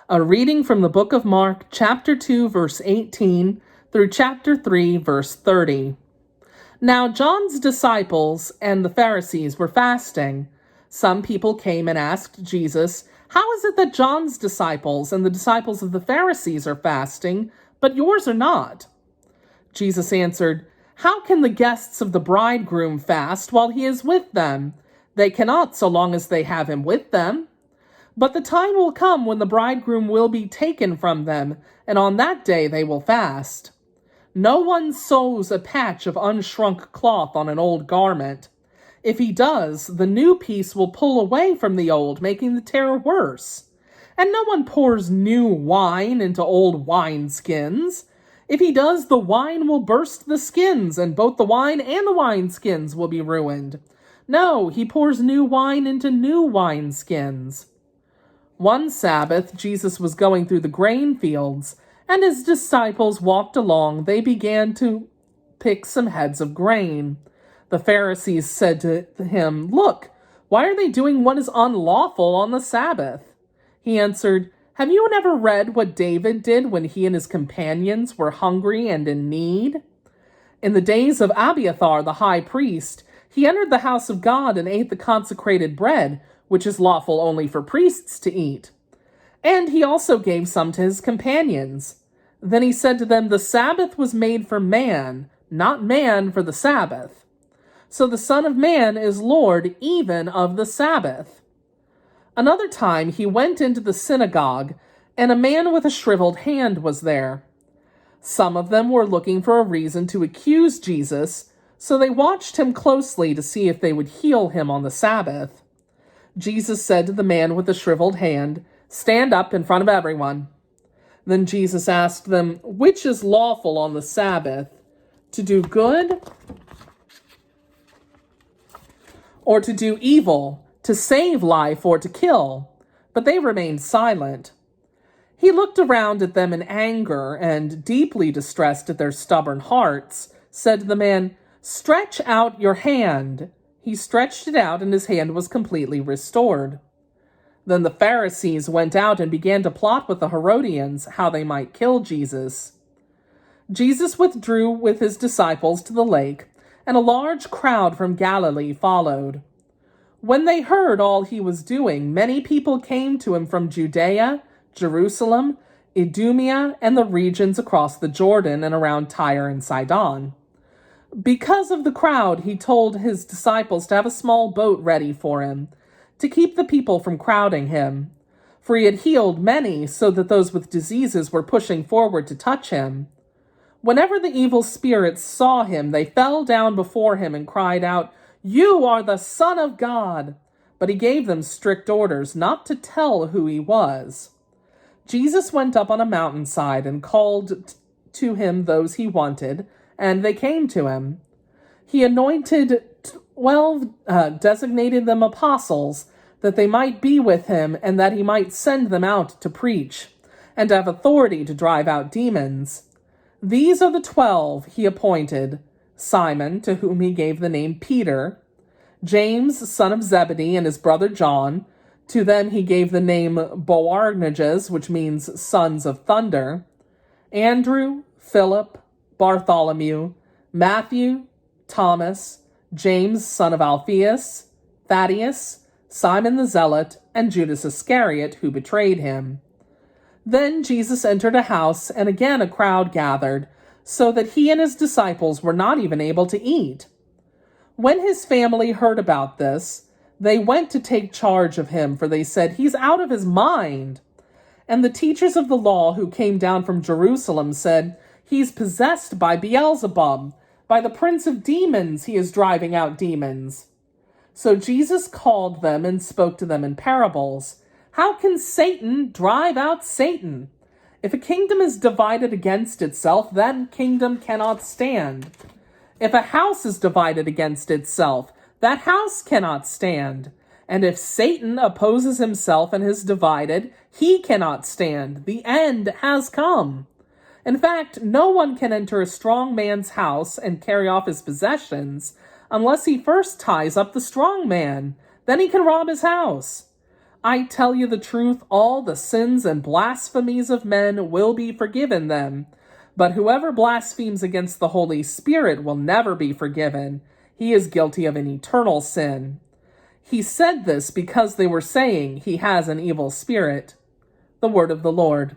A reading from the book of Mark, chapter 2, verse 18, through chapter 3, verse 30. Now John's disciples and the Pharisees were fasting. Some people came and asked Jesus, "How is it that John's disciples and the disciples of the Pharisees are fasting, but yours are not?" Jesus answered, "How can the guests of the bridegroom fast while he is with them? They cannot so long as they have him with them. But the time will come when the bridegroom will be taken from them, and on that day they will fast. No one sews a patch of unshrunk cloth on an old garment. If he does, the new piece will pull away from the old, making the tear worse. And no one pours new wine into old wineskins. If he does, the wine will burst the skins, and both the wine and the wineskins will be ruined. No, he pours new wine into new wineskins." One Sabbath, Jesus was going through the grain fields, and his disciples walked along. They began to pick some heads of grain. The Pharisees said to him, "Look, why are they doing what is unlawful on the Sabbath?" He answered, "Have you never read what David did when he and his companions were hungry and in need? In the days of Abiathar the high priest, he entered the house of God and ate the consecrated bread, which is lawful only for priests to eat. And he also gave some to his companions. Then he said to them, 'The Sabbath was made for man, not man for the Sabbath. So the Son of Man is Lord even of the Sabbath.'" Another time he went into the synagogue, and a man with a shriveled hand was there. Some of them were looking for a reason to accuse Jesus, so they watched him closely to see if they would heal him on the Sabbath. Jesus said to the man with the shriveled hand, "Stand up in front of everyone." Then Jesus asked them, "Which is lawful on the Sabbath, to do good or to do evil, to save life or to kill?" But they remained silent. He looked around at them in anger and, deeply distressed at their stubborn hearts, said to the man, "Stretch out your hand." He stretched it out, and his hand was completely restored. Then the Pharisees went out and began to plot with the Herodians how they might kill Jesus. Jesus withdrew with his disciples to the lake, and a large crowd from Galilee followed. When they heard all he was doing, many people came to him from Judea, Jerusalem, Idumea, and the regions across the Jordan and around Tyre and Sidon. Because of the crowd, he told his disciples to have a small boat ready for him, to keep the people from crowding him. For he had healed many, so that those with diseases were pushing forward to touch him. Whenever the evil spirits saw him, they fell down before him and cried out, "You are the Son of God!" But he gave them strict orders not to tell who he was. Jesus went up on a mountainside and called to him those he wanted, and they came to him. He anointed 12, designated them apostles, that they might be with him and that he might send them out to preach, and have authority to drive out demons. These are the 12 he appointed: Simon, to whom he gave the name Peter; James, son of Zebedee, and his brother John. To them he gave the name Boanerges, which means sons of thunder; Andrew, Philip, Bartholomew, Matthew, Thomas, James, son of Alphaeus, Thaddeus, Simon the Zealot, and Judas Iscariot, who betrayed him. Then Jesus entered a house, and again a crowd gathered, so that he and his disciples were not even able to eat. When his family heard about this, they went to take charge of him, for they said, "He's out of his mind." And the teachers of the law who came down from Jerusalem said, "He's possessed by Beelzebub. By the prince of demons he is driving out demons." So Jesus called them and spoke to them in parables. "How can Satan drive out Satan? If a kingdom is divided against itself, that kingdom cannot stand. If a house is divided against itself, that house cannot stand. And if Satan opposes himself and is divided, he cannot stand. The end has come. In fact, no one can enter a strong man's house and carry off his possessions unless he first ties up the strong man. Then he can rob his house. I tell you the truth, all the sins and blasphemies of men will be forgiven them. But whoever blasphemes against the Holy Spirit will never be forgiven. He is guilty of an eternal sin. He said this because they were saying he has an evil spirit. The word of the Lord.